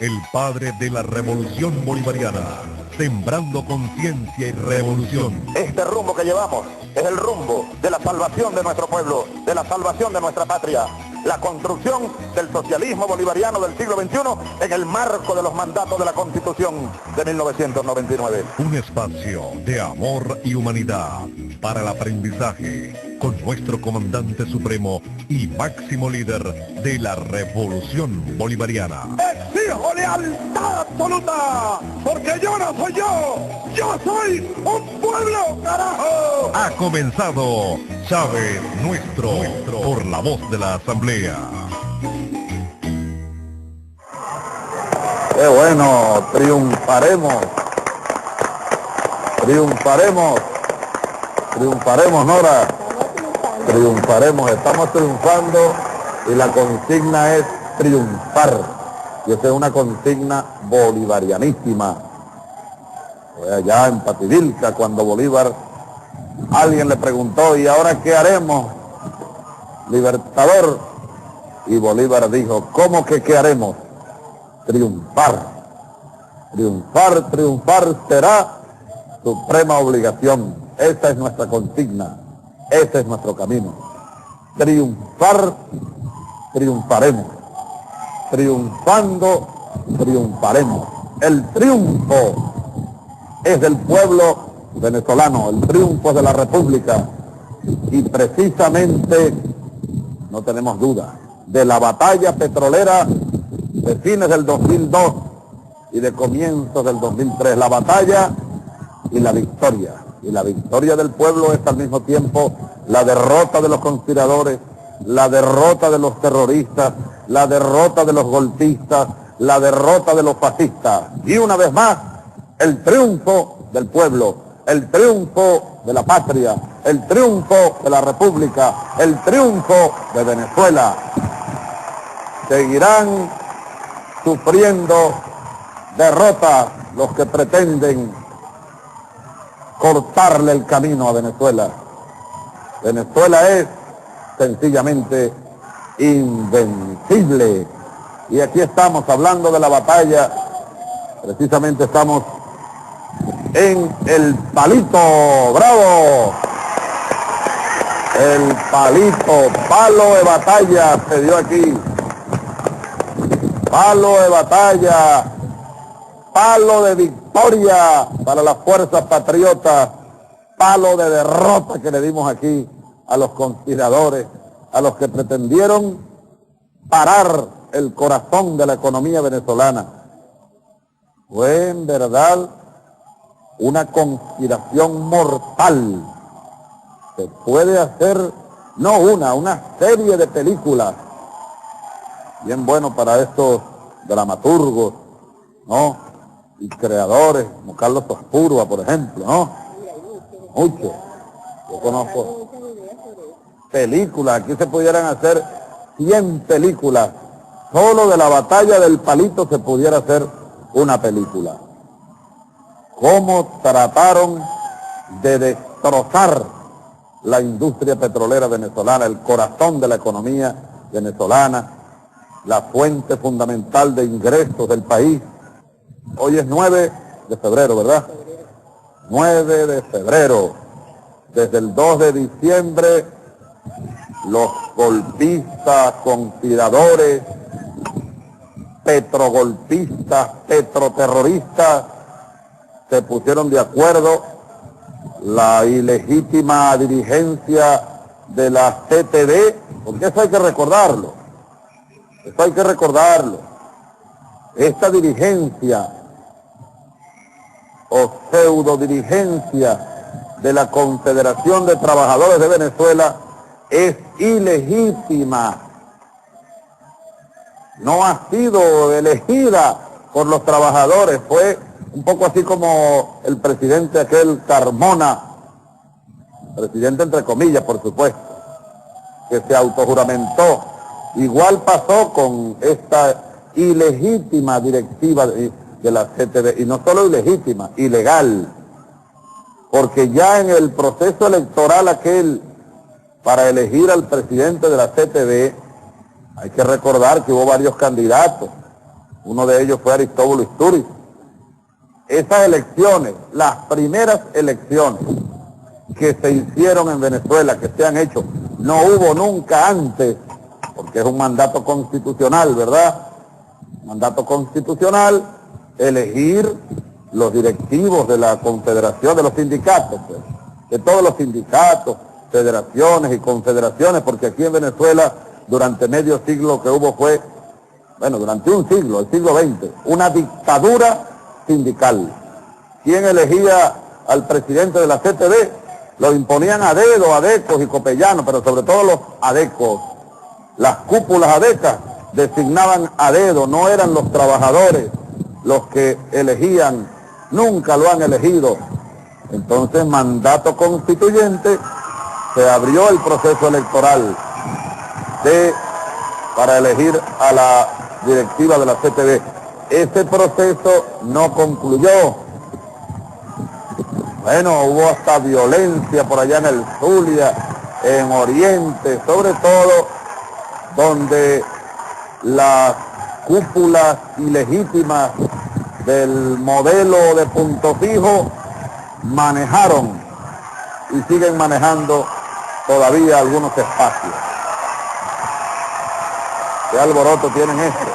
el padre de la revolución bolivariana, sembrando conciencia y revolución. Este rumbo que llevamos es el rumbo de la salvación de nuestro pueblo, de la salvación de nuestra patria, la construcción del socialismo bolivariano del siglo XXI en el marco de los mandatos de la Constitución de 1999. Un espacio de amor y humanidad para el aprendizaje, con nuestro comandante supremo y máximo líder de la revolución bolivariana. ¡Exijo lealtad absoluta! Porque yo no soy yo soy un pueblo, carajo. Ha comenzado Chávez Nuestro, por la voz de la Asamblea. ¡Qué bueno! Triunfaremos. Triunfaremos. Triunfaremos, Nora. Triunfaremos, estamos triunfando y la consigna es triunfar. Y esa es una consigna bolivarianísima. Fue allá en Pativilca cuando Bolívar, alguien le preguntó, ¿y ahora qué haremos, Libertador? Y Bolívar dijo, ¿cómo que qué haremos? Triunfar. Triunfar, triunfar será suprema obligación. Esa es nuestra consigna. Ese es nuestro camino. Triunfar, triunfaremos. Triunfando, triunfaremos. El triunfo es del pueblo venezolano, el triunfo es de la República. Y precisamente, no tenemos duda, de la batalla petrolera de fines del 2002 y de comienzos del 2003, la batalla y la victoria. Y la victoria del pueblo es al mismo tiempo la derrota de los conspiradores, la derrota de los terroristas, la derrota de los golpistas, la derrota de los fascistas. Y una vez más, el triunfo del pueblo, el triunfo de la patria, el triunfo de la República, el triunfo de Venezuela. Seguirán sufriendo derrota los que pretenden cortarle el camino a Venezuela. Venezuela es sencillamente invencible. Y aquí estamos hablando de la batalla, precisamente estamos en El Palito, ¡bravo! El Palito, palo de batalla se dio aquí. Palo de batalla, palo de victoria para las fuerzas patriotas, palo de derrota que le dimos aquí a los conspiradores, a los que pretendieron parar el corazón de la economía venezolana. Fue en verdad una conspiración mortal. Se puede hacer, no una serie de películas, bien bueno para estos dramaturgos, ¿no? Y creadores, como Carlos Ospurua, por ejemplo, ¿no? Muchos. Yo conozco películas, aquí se pudieran hacer 100 películas. Solo de la batalla del Palito se pudiera hacer una película. Cómo trataron de destrozar la industria petrolera venezolana, el corazón de la economía venezolana, la fuente fundamental de ingresos del país. Hoy es 9 de febrero, ¿verdad? 9 de febrero. Desde el 2 de diciembre, los golpistas, conspiradores, petrogolpistas, petroterroristas, se pusieron de acuerdo. La ilegítima dirigencia de la CTV, porque eso hay que recordarlo. Eso hay que recordarlo. Esta dirigencia o pseudo dirigencia de la Confederación de Trabajadores de Venezuela es ilegítima. No ha sido elegida por los trabajadores. Fue un poco así como el presidente aquel Carmona, presidente entre comillas, por supuesto, que se autojuramentó. Igual pasó con esta ilegítima directiva de la CTV, y no solo ilegítima, ilegal, porque ya en el proceso electoral aquel para elegir al presidente de la CTV, hay que recordar que hubo varios candidatos, Uno de ellos fue Aristóbulo Istúriz. Esas elecciones, las primeras elecciones que se hicieron en Venezuela, que se han hecho, no hubo nunca antes, porque es un mandato constitucional, ¿verdad? Mandato constitucional, elegir los directivos de la confederación, de los sindicatos, pues, de todos los sindicatos, federaciones y confederaciones, porque aquí en Venezuela durante medio siglo que hubo fue, bueno, durante un siglo, el siglo XX, una dictadura sindical. ¿Quién elegía al presidente de la CTV? Lo imponían a dedo, adecos y copellanos, pero sobre todo los adecos. Las cúpulas adecas designaban a dedo, no eran los trabajadores los que elegían, nunca lo han elegido. Entonces, mandato constituyente, se abrió el proceso electoral para elegir a la directiva de la CTV. Ese proceso no concluyó. Bueno, hubo hasta violencia por allá en el Zulia, en Oriente, sobre todo donde las cúpulas ilegítimas del modelo de Punto Fijo manejaron y siguen manejando todavía algunos espacios. ¿Qué alboroto tienen esto?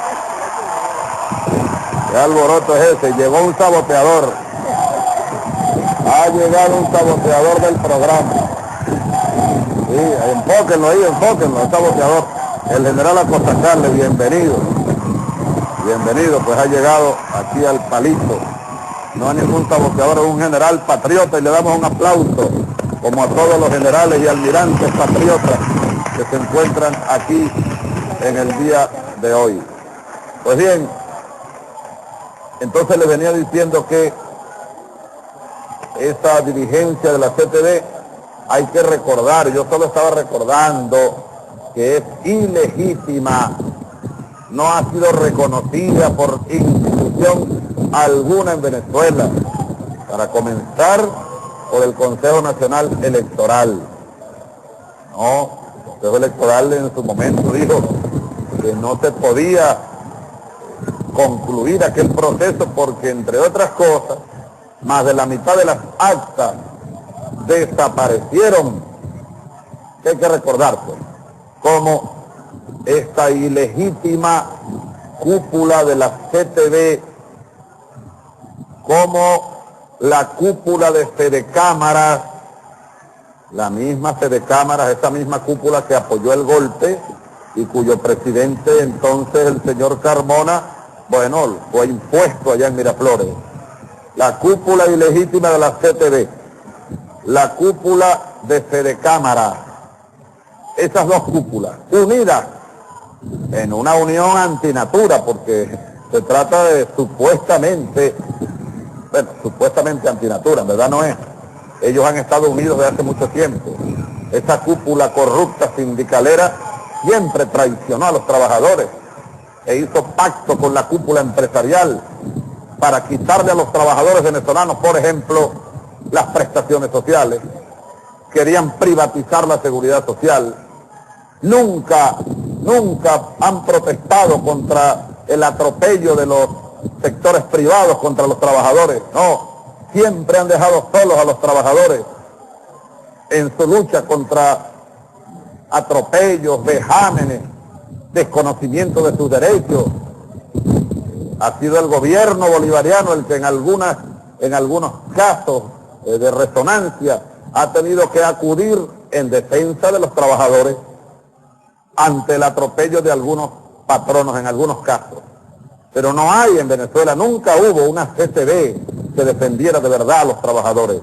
¿Qué alboroto es ese? Llegó un saboteador. Ha llegado un saboteador del programa. Sí, enfóquenlo ahí, enfóquenlo, el saboteador. El general Acosta Carles, bienvenido. Bienvenido, pues ha llegado aquí al palito. No hay ningún saboteador, es un general patriota y le damos un aplauso, como a todos los generales y almirantes patriotas que se encuentran aquí en el día de hoy. Pues bien, entonces le venía diciendo que esa dirigencia de la CTV hay que recordar, yo solo estaba recordando que es ilegítima, no ha sido reconocida por institución alguna en Venezuela, para comenzar por el Consejo Nacional Electoral. No, el Consejo Electoral en su momento dijo que no se podía concluir aquel proceso porque, entre otras cosas, más de la mitad de las actas desaparecieron. Que hay que recordar, pues, cómo esta ilegítima cúpula de la CTV, como la cúpula de Fedecámaras, la misma Fedecámaras, esa misma cúpula que apoyó el golpe y cuyo presidente entonces, el señor Carmona, bueno, fue impuesto allá en Miraflores. La cúpula ilegítima de la CTV, la cúpula de Fedecámaras, esas dos cúpulas unidas en una unión antinatura, porque se trata de supuestamente antinatura, en verdad no es. Ellos han estado unidos desde hace mucho tiempo. Esa cúpula corrupta sindicalera siempre traicionó a los trabajadores e hizo pacto con la cúpula empresarial para quitarle a los trabajadores venezolanos, por ejemplo, las prestaciones sociales. Querían privatizar la seguridad social. Nunca han protestado contra el atropello de los sectores privados contra los trabajadores. No, siempre han dejado solos a los trabajadores en su lucha contra atropellos, vejámenes, desconocimiento de sus derechos. Ha sido el gobierno bolivariano el que en algunos casos de resonancia ha tenido que acudir en defensa de los trabajadores ante el atropello de algunos patronos en algunos casos. Pero no hay en Venezuela, nunca hubo una CTV que defendiera de verdad a los trabajadores.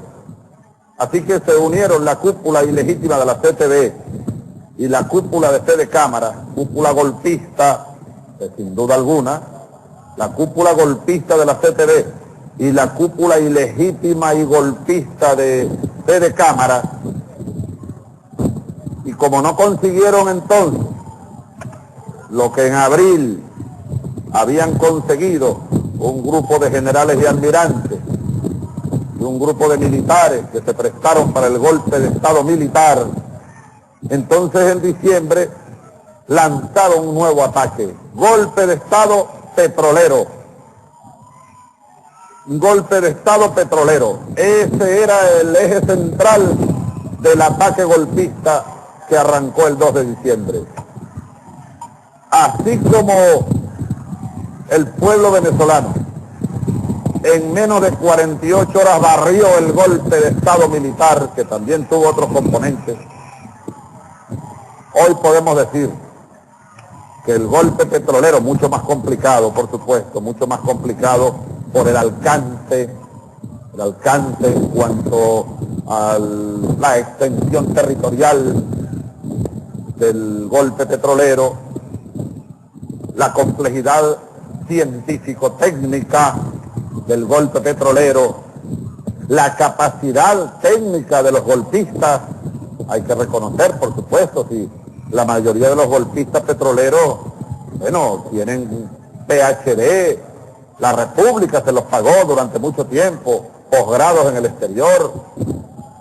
Así que se unieron la cúpula ilegítima de la CTV y la cúpula de Fedecámaras, cúpula golpista, sin duda alguna, la cúpula golpista de la CTV y la cúpula ilegítima y golpista de Fedecámaras. Y como no consiguieron entonces lo que en abril habían conseguido un grupo de generales y almirantes y un grupo de militares que se prestaron para el golpe de Estado militar, entonces en diciembre lanzaron un nuevo ataque, golpe de Estado petrolero. Un golpe de Estado petrolero. Ese era el eje central del ataque golpista que arrancó el 2 de diciembre. Así como el pueblo venezolano en menos de 48 horas barrió el golpe de Estado militar, que también tuvo otros componentes, hoy podemos decir que el golpe petrolero, mucho más complicado, por supuesto, mucho más complicado por el alcance en cuanto a la extensión territorial del golpe petrolero, la complejidad científico-técnica del golpe petrolero, la capacidad técnica de los golpistas. Hay que reconocer, por supuesto, si la mayoría de los golpistas petroleros, bueno, tienen PhD, la República se los pagó durante mucho tiempo, posgrados en el exterior,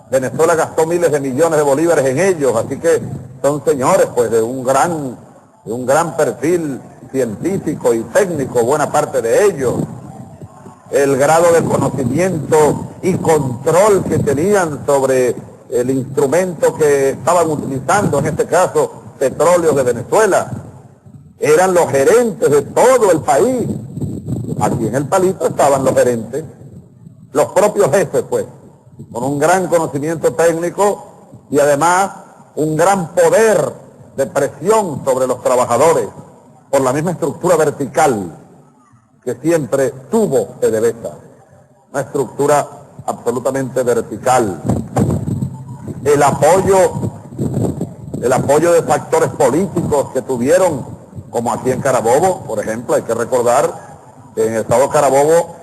Venezuela gastó miles de millones de bolívares en ellos, así que son señores pues de un gran perfil científico y técnico, buena parte de ellos. El grado de conocimiento y control que tenían sobre el instrumento que estaban utilizando, en este caso, Petróleos de Venezuela. Eran los gerentes de todo el país. Aquí en el palito estaban los gerentes, los propios jefes, pues, con un gran conocimiento técnico y además un gran poder de presión sobre los trabajadores por la misma estructura vertical que siempre tuvo PDVSA, una estructura absolutamente vertical. El apoyo de factores políticos que tuvieron, como aquí en Carabobo, por ejemplo, hay que recordar que en el estado de Carabobo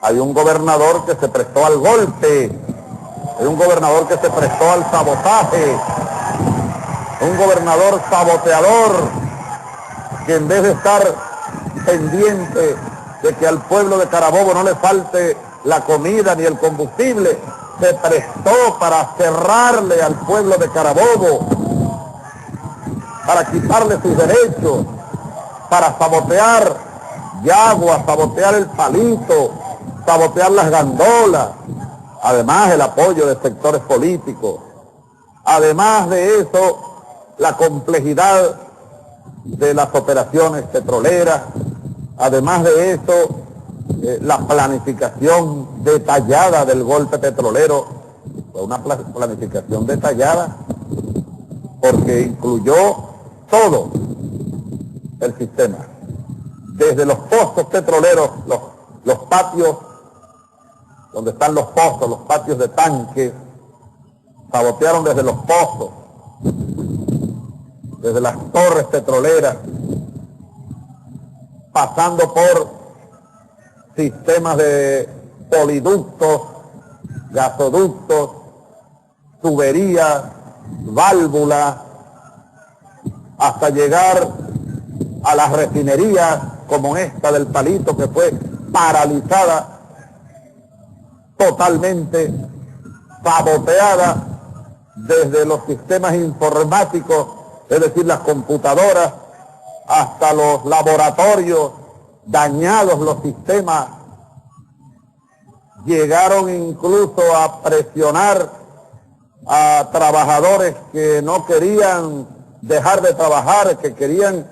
hay un gobernador que se prestó al golpe, hay un gobernador que se prestó al sabotaje, un gobernador saboteador que en vez de estar pendiente de que al pueblo de Carabobo no le falte la comida ni el combustible, se prestó para cerrarle al pueblo de Carabobo, para quitarle sus derechos, para sabotear Yagua, sabotear el Palito, sabotear las gandolas, además el apoyo de sectores políticos, además de eso, la complejidad de las operaciones petroleras, además de eso, la planificación detallada del golpe petrolero, fue una planificación detallada porque incluyó todo el sistema, desde los pozos petroleros, los patios, donde están los pozos, los patios de tanques, sabotearon desde los pozos, desde las torres petroleras, pasando por sistemas de poliductos, gasoductos, tuberías, válvulas, hasta llegar a las refinerías como esta del Palito, que fue paralizada, totalmente saboteada desde los sistemas informáticos, es decir, las computadoras, hasta los laboratorios, dañados los sistemas. Llegaron incluso a presionar a trabajadores que no querían dejar de trabajar, que querían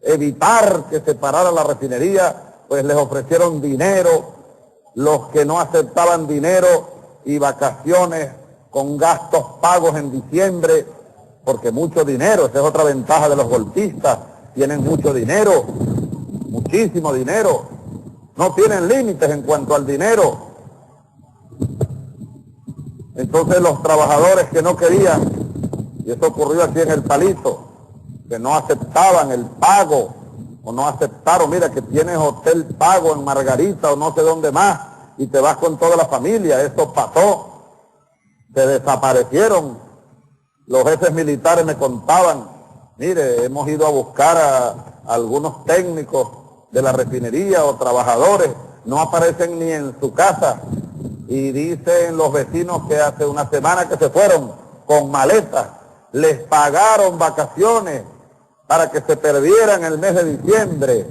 evitar que se parara la refinería, pues les ofrecieron dinero. Los que no aceptaban dinero y vacaciones con gastos pagos en diciembre, porque mucho dinero, esa es otra ventaja de los golpistas, tienen mucho dinero, muchísimo dinero, no tienen límites en cuanto al dinero. Entonces los trabajadores que no querían, y eso ocurrió aquí en el Palito, que no aceptaban el pago, o no aceptaron, mira que tienes hotel pago en Margarita o no sé dónde más, y te vas con toda la familia, eso pasó, se desaparecieron. Los jefes militares me contaban, mire, hemos ido a buscar a algunos técnicos de la refinería o trabajadores, no aparecen ni en su casa, y dicen los vecinos que hace una semana que se fueron con maletas, les pagaron vacaciones para que se perdieran el mes de diciembre.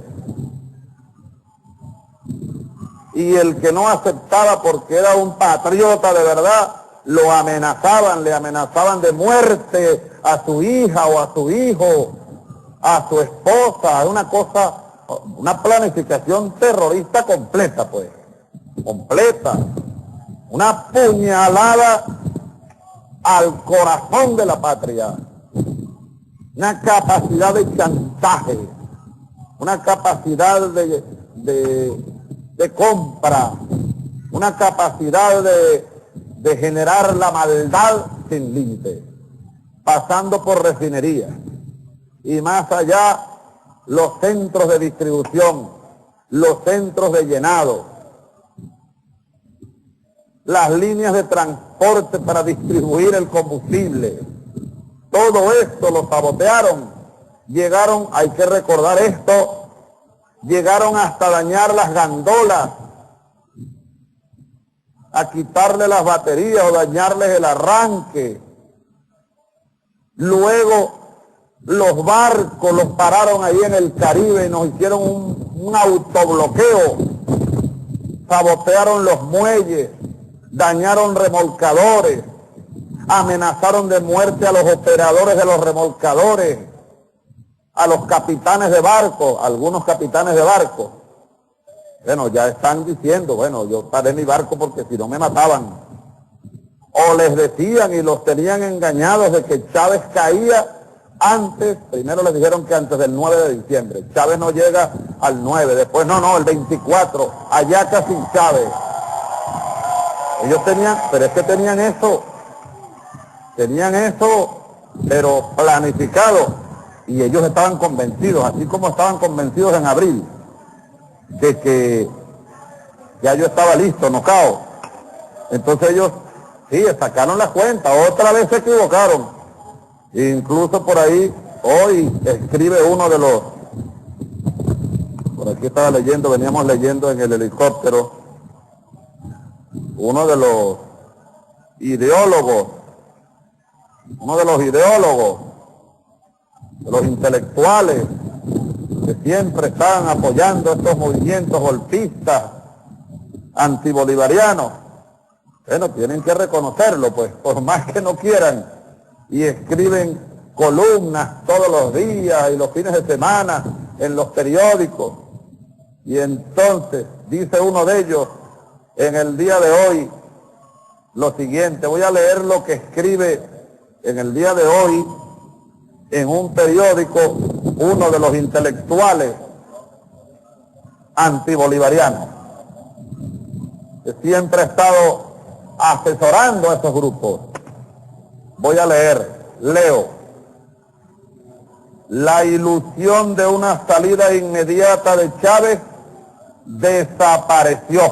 y el que no aceptaba porque era un patriota de verdad, lo amenazaban, le amenazaban de muerte a su hija o a su hijo, a su esposa, una cosa, una planificación terrorista completa, pues, completa, una puñalada al corazón de la patria, una capacidad de chantaje, una capacidad de compra, una capacidad de generar la maldad sin límite, pasando por refinerías y más allá los centros de distribución, los centros de llenado, las líneas de transporte para distribuir el combustible. Todo esto lo sabotearon. Llegaron, hay que recordar esto, llegaron hasta dañar las gandolas, a quitarle las baterías o dañarles el arranque. Luego los barcos los pararon ahí en el Caribe y nos hicieron un autobloqueo, sabotearon los muelles, dañaron remolcadores, amenazaron de muerte a los operadores de los remolcadores, a los capitanes de barco, algunos capitanes de barco. Bueno, ya están diciendo, bueno, yo paré mi barco porque si no me mataban. O les decían y los tenían engañados de que Chávez caía antes, primero les dijeron que antes del 9 de diciembre. Chávez no llega al 9, después no, el 24, allá casi Chávez. Ellos tenían, pero es que tenían eso, pero planificado, y ellos estaban convencidos, así como estaban convencidos en abril, de que ya yo estaba listo, nocao. Entonces ellos, sí, sacaron la cuenta, otra vez se equivocaron. Incluso por ahí, hoy escribe uno de los, por aquí estaba leyendo, veníamos leyendo en el helicóptero, uno de los ideólogos, de los intelectuales, que siempre estaban apoyando estos movimientos golpistas, antibolivarianos. Bueno, tienen que reconocerlo, pues, por más que no quieran, y escriben columnas todos los días y los fines de semana en los periódicos. Y entonces, dice uno de ellos, en el día de hoy, lo siguiente, voy a leer lo que escribe en el día de hoy, en un periódico, uno de los intelectuales antibolivarianos, que siempre ha estado asesorando a esos grupos. Voy a leo. La ilusión de una salida inmediata de Chávez desapareció.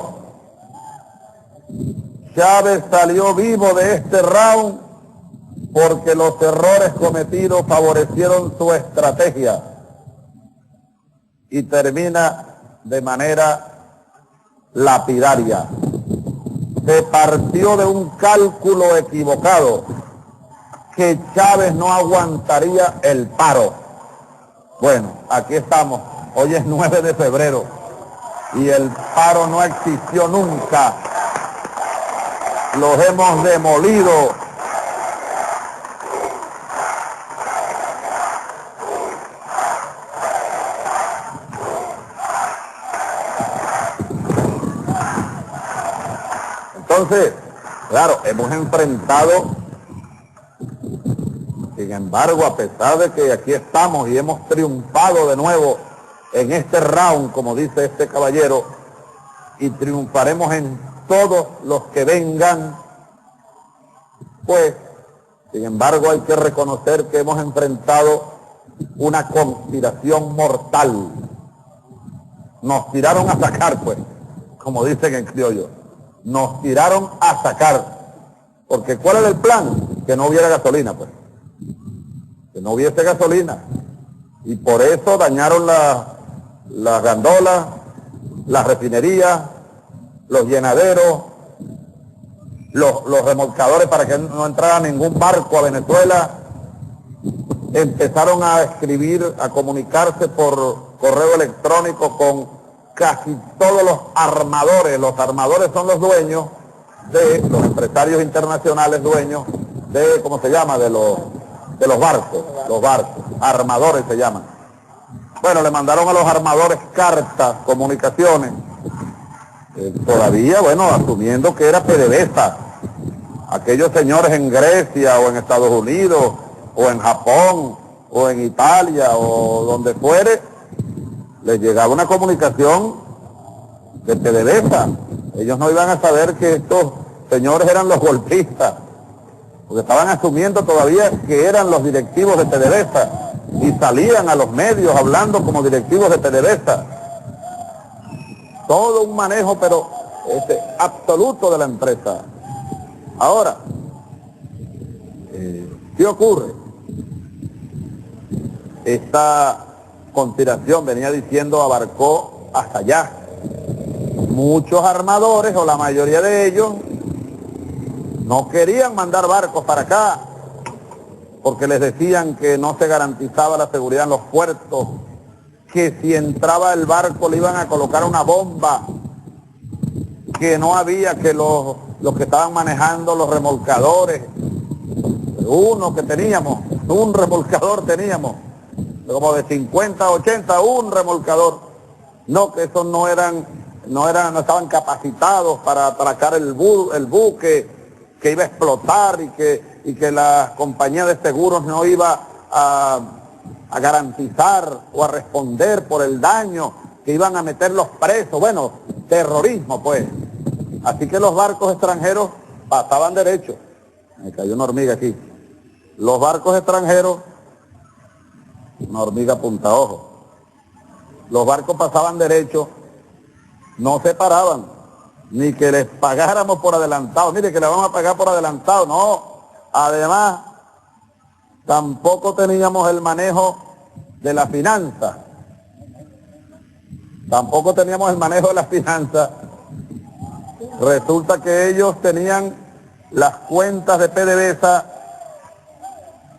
Chávez salió vivo de este round porque los errores cometidos favorecieron su estrategia, y termina de manera lapidaria. Se partió de un cálculo equivocado, que Chávez no aguantaría el paro. Bueno, aquí estamos, hoy es 9 de febrero y el paro no existió nunca. Los hemos demolido. Entonces, claro, hemos enfrentado, sin embargo, a pesar de que aquí estamos y hemos triunfado de nuevo en este round, como dice este caballero, y triunfaremos en todos los que vengan, pues, sin embargo, hay que reconocer que hemos enfrentado una conspiración mortal. Nos tiraron a sacar, pues, como dicen en criollo. Nos tiraron a sacar, porque ¿cuál era el plan? Que no hubiera gasolina, pues, que no hubiese gasolina, y por eso dañaron las gandolas, las refinerías, los llenaderos, los remolcadores para que no entrara ningún barco a Venezuela. Empezaron a escribir, a comunicarse por correo electrónico con casi todos los armadores son los dueños de los empresarios internacionales, dueños de, ¿cómo se llama?, de los barcos, armadores se llaman. Bueno, le mandaron a los armadores cartas, comunicaciones, todavía, bueno, asumiendo que era PDVSA. Aquellos señores en Grecia o en Estados Unidos o en Japón o en Italia o donde fuere, les llegaba una comunicación de PDVSA. Ellos no iban a saber que estos señores eran los golpistas, porque estaban asumiendo todavía que eran los directivos de PDVSA y salían a los medios hablando como directivos de PDVSA. Todo un manejo, pero absoluto de la empresa. Ahora, ¿qué ocurre? Esta conspiración, venía diciendo, abarcó hasta allá. Muchos armadores, o la mayoría de ellos, no querían mandar barcos para acá, porque les decían que no se garantizaba la seguridad en los puertos, que si entraba el barco le iban a colocar una bomba, que no había, que los que estaban manejando los remolcadores, uno que teníamos, un remolcador teníamos, como de 50 a 80, un remolcador, no, que esos no estaban capacitados para atracar el buque, que iba a explotar y que la compañía de seguros no iba a garantizar o a responder por el daño, que iban a meterlos presos, bueno, terrorismo pues. Así que los barcos extranjeros pasaban derecho. Me cayó una hormiga aquí. Los barcos extranjeros, una hormiga punta ojo, los barcos pasaban derecho, no se paraban, ni que les pagáramos por adelantado, mire que le vamos a pagar por adelantado, no. Además, tampoco teníamos el manejo de la finanza, Resulta que ellos tenían las cuentas de PDVSA,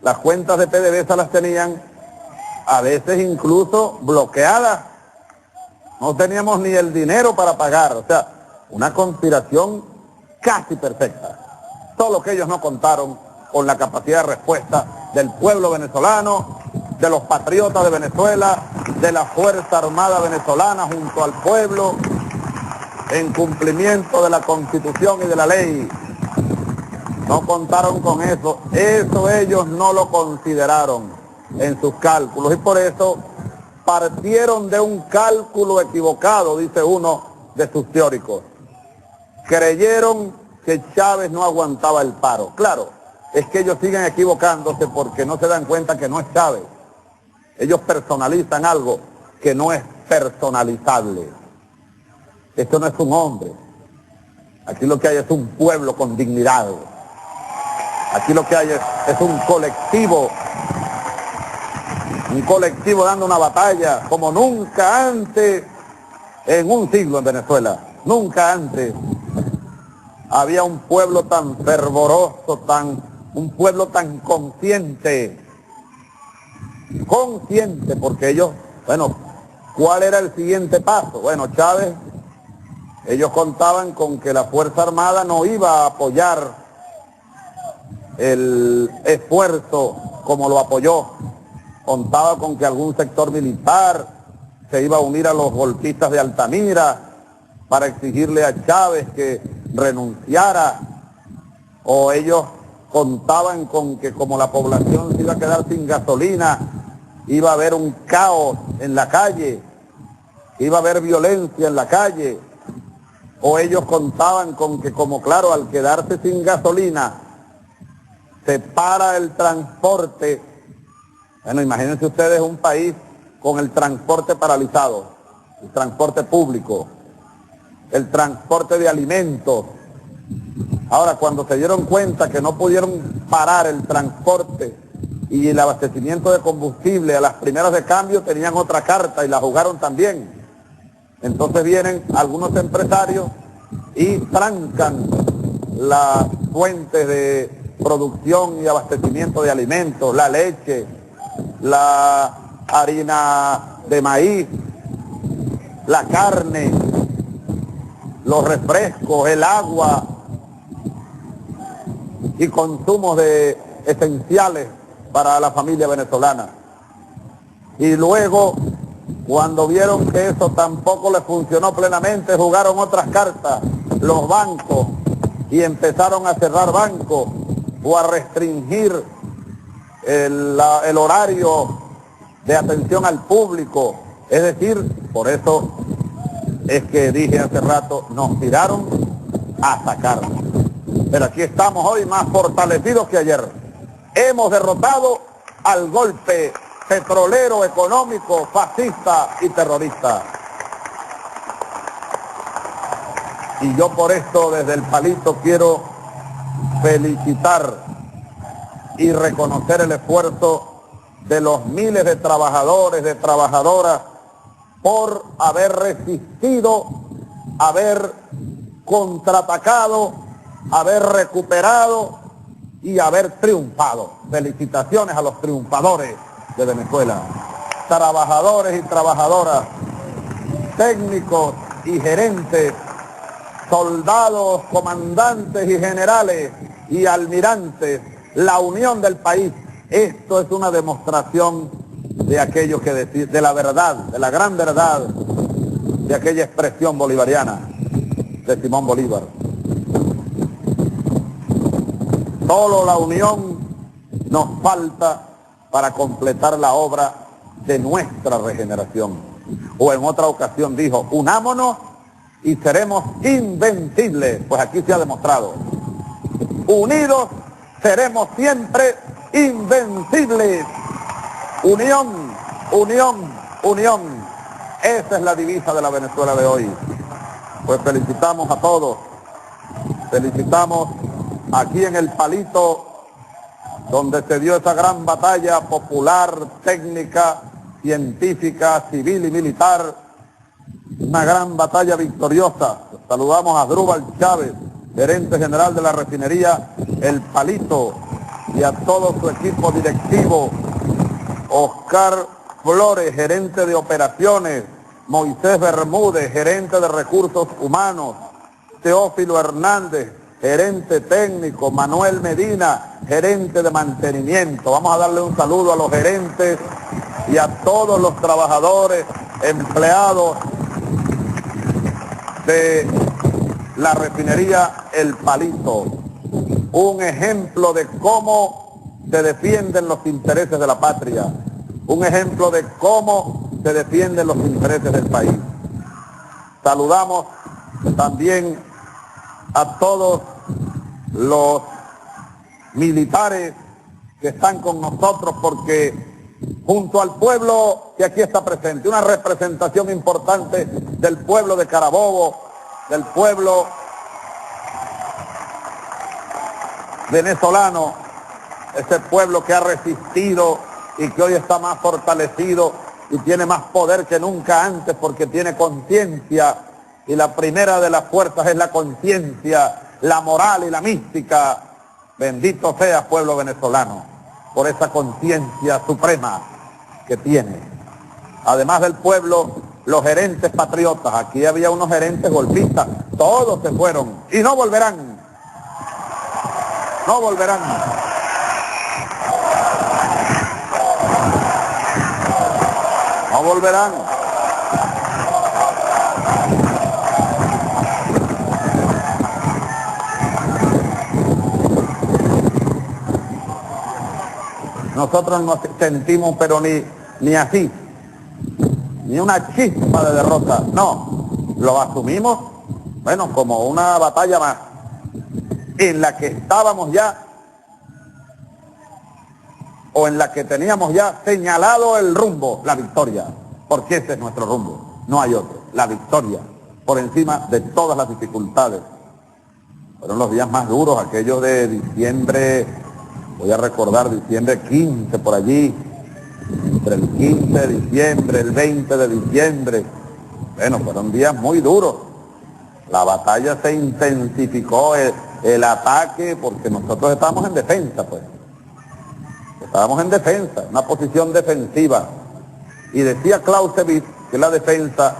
las tenían a veces incluso bloqueadas. No teníamos ni el dinero para pagar, o sea, una conspiración casi perfecta. Solo que ellos no contaron con la capacidad de respuesta del pueblo venezolano, de los patriotas de Venezuela, de la Fuerza Armada venezolana junto al pueblo, en cumplimiento de la Constitución y de la ley. No contaron con eso. Eso ellos no lo consideraron en sus cálculos y por eso partieron de un cálculo equivocado, dice uno de sus teóricos. Creyeron que Chávez no aguantaba el paro. Claro, es que ellos siguen equivocándose porque no se dan cuenta que no es Chávez. Ellos personalizan algo que no es personalizable. Esto no es un hombre. Aquí lo que hay es un pueblo con dignidad. Aquí lo que hay es un colectivo dando una batalla como nunca antes en un siglo en Venezuela. Nunca antes había un pueblo tan fervoroso, un pueblo tan consciente, porque ellos, bueno, ¿cuál era el siguiente paso? Bueno, Chávez, ellos contaban con que la Fuerza Armada no iba a apoyar el esfuerzo como lo apoyó. Contaba con que algún sector militar se iba a unir a los golpistas de Altamira para exigirle a Chávez que renunciara, o ellos contaban con que como la población se iba a quedar sin gasolina, iba a haber un caos en la calle, iba a haber violencia en la calle, o ellos contaban con que como claro, al quedarse sin gasolina, se para el transporte. Bueno, imagínense ustedes un país con el transporte paralizado, el transporte público, el transporte de alimentos. Ahora, cuando se dieron cuenta que no pudieron parar el transporte y el abastecimiento de combustible, a las primeras de cambio tenían otra carta y la jugaron también. Entonces vienen algunos empresarios y trancan las fuentes de producción y abastecimiento de alimentos, la leche, la harina de maíz, la carne, los refrescos, el agua y consumos de esenciales para la familia venezolana. Y luego, cuando vieron que eso tampoco les funcionó plenamente, jugaron otras cartas, los bancos, y empezaron a cerrar bancos o a restringir el horario de atención al público. Es decir, por eso es que dije hace rato, nos tiraron a sacarnos. Pero aquí estamos hoy más fortalecidos que ayer. Hemos derrotado al golpe petrolero, económico, fascista y terrorista. Y yo por esto desde el Palito quiero felicitar y reconocer el esfuerzo de los miles de trabajadores, de trabajadoras, por haber resistido, haber contraatacado, haber recuperado y haber triunfado. Felicitaciones a los triunfadores de Venezuela, trabajadores y trabajadoras, técnicos y gerentes, soldados, comandantes y generales y almirantes, la unión del país. Esto es una demostración de aquello que decir, de la verdad, de la gran verdad, de aquella expresión bolivariana de Simón Bolívar. Solo la unión nos falta para completar la obra de nuestra regeneración. O en otra ocasión dijo, unámonos y seremos invencibles. Pues aquí se ha demostrado. Unidos seremos siempre invencibles. Unión, unión, unión. Esa es la divisa de la Venezuela de hoy. Pues felicitamos a todos. Felicitamos aquí en el Palito, donde se dio esa gran batalla popular, técnica, científica, civil y militar. Una gran batalla victoriosa. Saludamos a Asdrúbal Chávez, gerente general de la refinería El Palito, y a todo su equipo directivo, Oscar Flores, gerente de operaciones, Moisés Bermúdez, gerente de recursos humanos, Teófilo Hernández, gerente técnico, Manuel Medina, gerente de mantenimiento. Vamos a darle un saludo a los gerentes y a todos los trabajadores, empleados de la refinería El Palito. Un ejemplo de cómo se defienden los intereses de la patria, un ejemplo de cómo se defienden los intereses del país. Saludamos también a todos los militares que están con nosotros, porque junto al pueblo que aquí está presente, una representación importante del pueblo de Carabobo, del pueblo venezolano, ese pueblo que ha resistido y que hoy está más fortalecido y tiene más poder que nunca antes porque tiene conciencia, y la primera de las fuerzas es la conciencia, la moral y la mística. Bendito sea pueblo venezolano por esa conciencia suprema que tiene. Además del pueblo, los gerentes patriotas. Aquí había unos gerentes golpistas, todos se fueron y no volverán. No volverán. No volverán. Nosotros no sentimos, pero ni así, ni una chispa de derrota. No, lo asumimos, bueno, como una batalla más, en la que estábamos ya, o en la que teníamos ya señalado el rumbo, la victoria, porque ese es nuestro rumbo, no hay otro, la victoria, por encima de todas las dificultades. Fueron los días más duros, aquellos de diciembre, voy a recordar, diciembre 15 por allí, entre el 15 de diciembre, el 20 de diciembre, bueno, fueron días muy duros. La batalla se intensificó, el ataque, porque nosotros estábamos en defensa, pues. Estábamos en defensa, una posición defensiva. Y decía Clausewitz que la defensa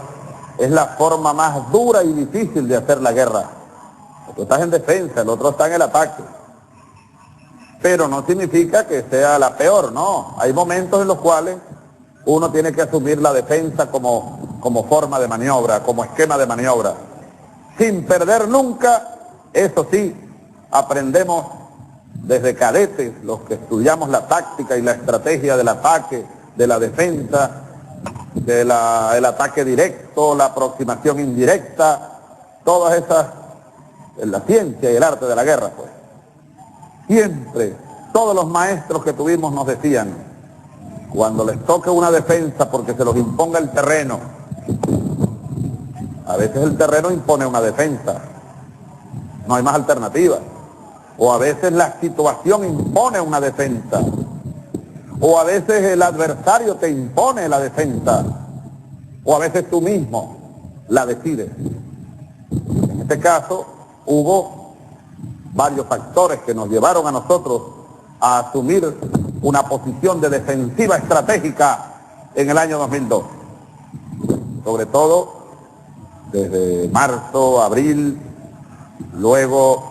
es la forma más dura y difícil de hacer la guerra. Tú estás en defensa, el otro está en el ataque. Pero no significa que sea la peor, no. Hay momentos en los cuales uno tiene que asumir la defensa como forma de maniobra, como esquema de maniobra. Sin perder nunca, eso sí, aprendemos desde cadetes, los que estudiamos la táctica y la estrategia del ataque, de la defensa, el ataque directo, la aproximación indirecta, todas esas, la ciencia y el arte de la guerra, pues. Siempre, todos los maestros que tuvimos nos decían, cuando les toque una defensa porque se los imponga el terreno, a veces el terreno impone una defensa, no hay más alternativa, o a veces la situación impone una defensa, o a veces el adversario te impone la defensa, o a veces tú mismo la decides. En este caso hubo varios factores que nos llevaron a nosotros a asumir una posición de defensiva estratégica en el año 2002. Sobre todo desde marzo, abril, luego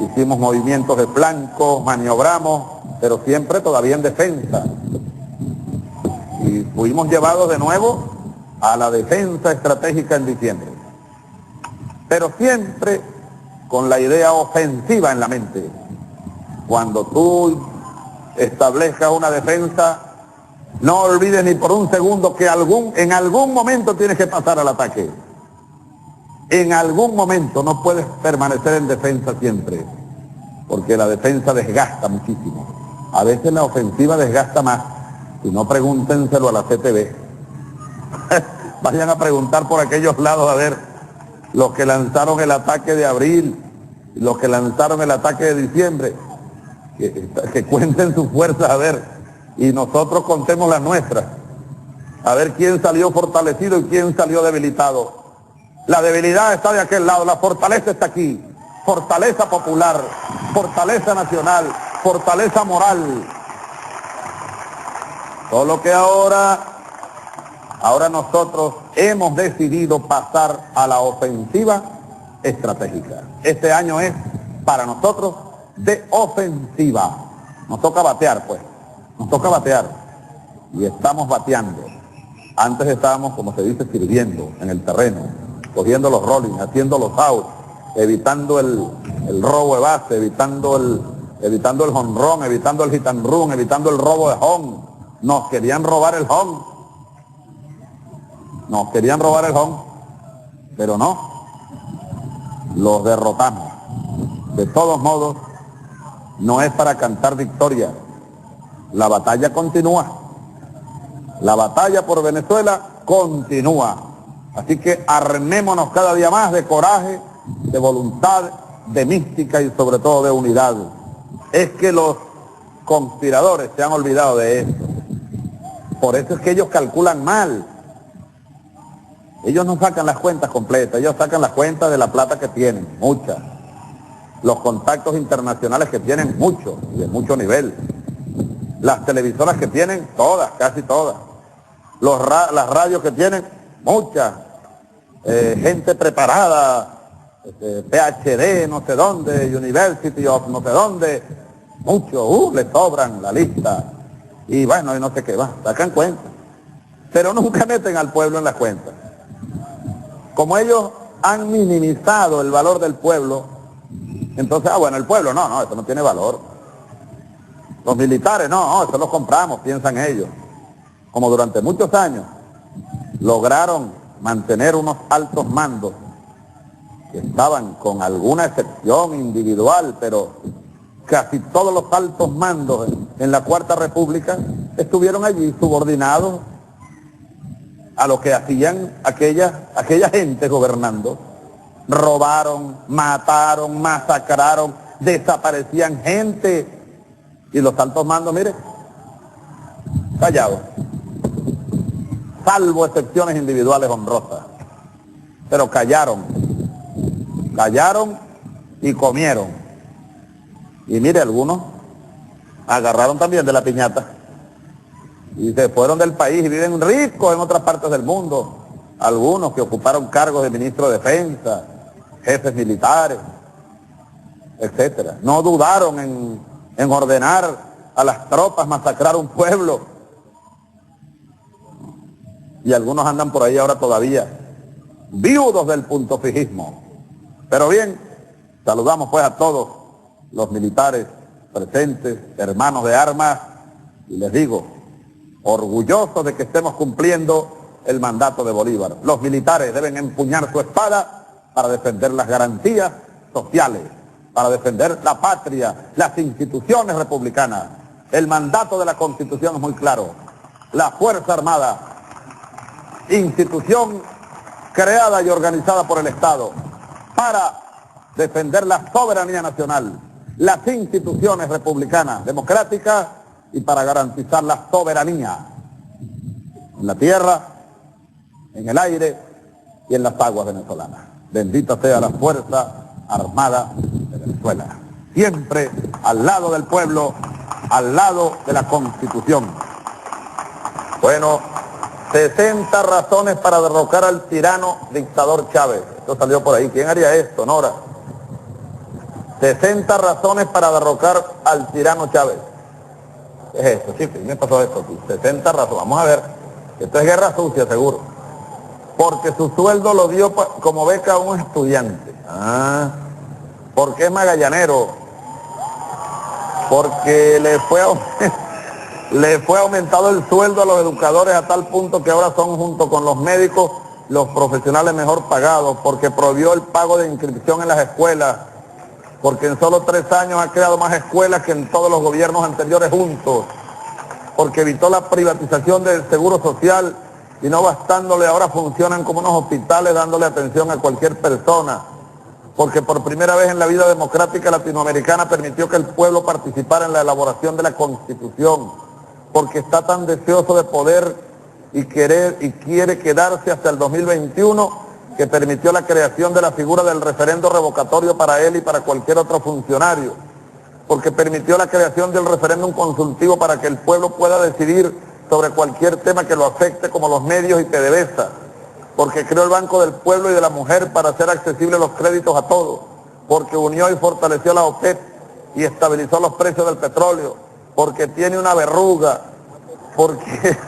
hicimos movimientos de flanco, maniobramos, pero siempre todavía en defensa. Y fuimos llevados de nuevo a la defensa estratégica en diciembre. Pero siempre con la idea ofensiva en la mente. Cuando tú establezcas una defensa, no olvides ni por un segundo que en algún momento tienes que pasar al ataque. En algún momento no puedes permanecer en defensa siempre, porque la defensa desgasta muchísimo. A veces la ofensiva desgasta más, y no pregúntenselo a la CTV. Vayan a preguntar por aquellos lados a ver los que lanzaron el ataque de abril, los que lanzaron el ataque de diciembre, que cuenten sus fuerzas a ver, y nosotros contemos las nuestras, a ver quién salió fortalecido y quién salió debilitado. La debilidad está de aquel lado, la fortaleza está aquí, fortaleza popular, fortaleza nacional, fortaleza moral. Solo que ahora nosotros hemos decidido pasar a la ofensiva estratégica. Este año es para nosotros de ofensiva. Nos toca batear, pues. Nos toca batear. Y estamos bateando. Antes estábamos, como se dice, sirviendo en el terreno, cogiendo los rollings, haciendo los outs, evitando el robo de base, evitando el jonrón, evitando el hit and run, evitando el robo de home. Nos querían robar el home. Nos querían robar el home, pero no. Los derrotamos. De todos modos, no es para cantar victoria. La batalla continúa. La batalla por Venezuela continúa. Así que armémonos cada día más de coraje, de voluntad, de mística y sobre todo de unidad. Es que los conspiradores se han olvidado de eso. Por eso es que ellos calculan mal. Ellos no sacan las cuentas completas, ellos sacan las cuentas de la plata que tienen, muchas. Los contactos internacionales que tienen, muchos, y de mucho nivel. Las televisoras que tienen, todas, casi todas. Las radios que tienen, muchas. Gente preparada, PhD, no sé dónde, University of no sé dónde, muchos, le sobran la lista. Y bueno, y no sé qué va, sacan cuentas. Pero nunca meten al pueblo en las cuentas. Como ellos han minimizado el valor del pueblo, entonces, bueno, el pueblo, no, eso no tiene valor. Los militares, no, eso los compramos, piensan ellos. Como durante muchos años lograron mantener unos altos mandos que estaban, con alguna excepción individual, pero casi todos los altos mandos en la Cuarta República estuvieron allí subordinados a lo que hacían aquella gente gobernando. Robaron, mataron, masacraron, desaparecían gente, y los altos mandos, mire, callados, salvo excepciones individuales honrosas, pero callaron y comieron. Y mire, algunos agarraron también de la piñata y se fueron del país y viven ricos en otras partes del mundo. algunos que ocuparon cargos de ministro de Defensa, jefes militares, etcétera. No dudaron en ordenar a las tropas masacrar un pueblo. Y algunos andan por ahí ahora todavía viudos del puntofijismo. Pero bien, saludamos pues a todos los militares presentes, hermanos de armas, y les digo, orgullosos de que estemos cumpliendo el mandato de Bolívar. Los militares deben empuñar su espada para defender las garantías sociales, para defender la patria, las instituciones republicanas. El mandato de la Constitución es muy claro. La Fuerza Armada, institución creada y organizada por el Estado para defender la soberanía nacional, las instituciones republicanas, democráticas, y para garantizar la soberanía en la tierra, en el aire y en las aguas venezolanas. Bendita sea la Fuerza Armada de Venezuela. Siempre al lado del pueblo, al lado de la Constitución. Bueno, 60 razones para derrocar al tirano dictador Chávez. Esto salió por ahí. ¿Quién haría esto, Nora? 60 razones para derrocar al tirano Chávez. ¿Qué es esto, chicos? ¿Qué me pasó esto aquí? 60 razones. Vamos a ver. Esto es guerra sucia, seguro. Porque su sueldo lo dio como beca a un estudiante. Porque es magallanero. Porque le fue aumentado el sueldo a los educadores a tal punto que ahora son, junto con los médicos, los profesionales mejor pagados. Porque prohibió el pago de inscripción en las escuelas. Porque en solo 3 años ha creado más escuelas que en todos los gobiernos anteriores juntos. Porque evitó la privatización del seguro social y no bastándole, ahora funcionan como unos hospitales dándole atención a cualquier persona. Porque por primera vez en la vida democrática latinoamericana permitió que el pueblo participara en la elaboración de la Constitución. Porque está tan deseoso de poder y quiere quedarse hasta el 2021, que permitió la creación de la figura del referendo revocatorio para él y para cualquier otro funcionario, porque permitió la creación del referéndum consultivo para que el pueblo pueda decidir sobre cualquier tema que lo afecte, como los medios y PDVSA, porque creó el Banco del Pueblo y de la Mujer para hacer accesibles los créditos a todos, porque unió y fortaleció la OPEP y estabilizó los precios del petróleo, porque tiene una verruga, porque,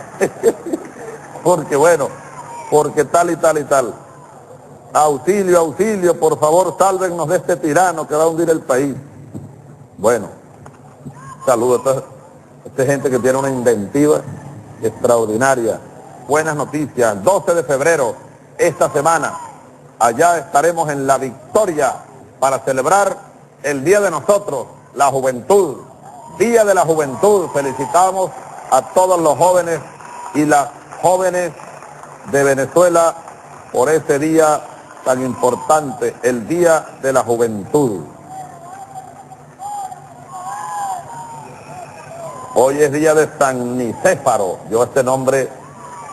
porque tal y tal y tal. Auxilio, auxilio, por favor, sálvennos de este tirano que va a hundir el país. Bueno, saludo a esta gente que tiene una inventiva extraordinaria. Buenas noticias, 12 de febrero, esta semana, allá estaremos en La Victoria para celebrar el Día de nosotros, la juventud, Día de la Juventud. Felicitamos a todos los jóvenes y las jóvenes de Venezuela por ese día tan importante, el Día de la Juventud. Hoy es día de San Nicéfaro. Yo este nombre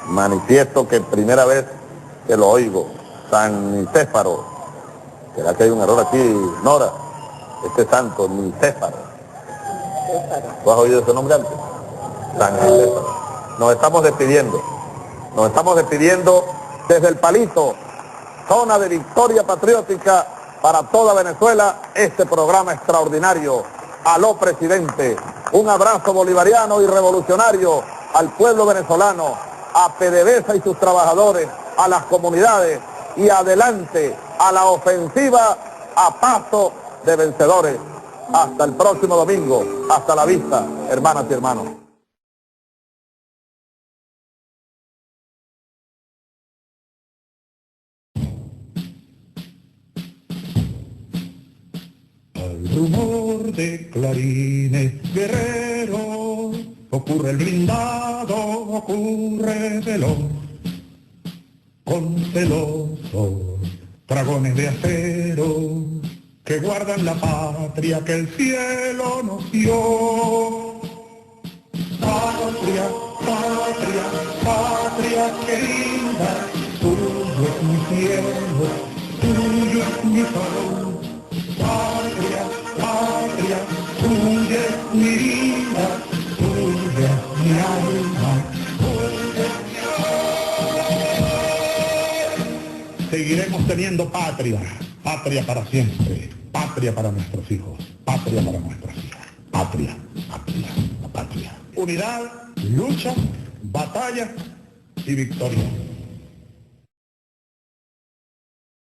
manifiesto que primera vez que lo oigo. San Nicéfaro. ¿Será que hay un error aquí, Nora? Este santo, Nicéfaro. ¿Tú has oído ese nombre antes? San Nicéfaro. Nos estamos despidiendo. Nos estamos despidiendo desde el Palito, zona de victoria patriótica para toda Venezuela, este programa extraordinario. Aló, presidente. Un abrazo bolivariano y revolucionario al pueblo venezolano, a PDVSA y sus trabajadores, a las comunidades, y adelante a la ofensiva a paso de vencedores. Hasta el próximo domingo. Hasta la vista, hermanas y hermanos. Rumor de clarines guerreros, ocurre el blindado, ocurre veloz, con celosos dragones de acero que guardan la patria que el cielo nos dio. Patria, patria, patria querida, tuyo es mi cielo, tuyo es mi sol. Patria, patria, tuya es mi vida, tuya es mi alma, tuya es mi alma. teniendo patria, patria para siempre, patria para nuestros hijos, patria para nuestras hijas, patria, patria, la patria. Unidad, lucha, batalla y victoria.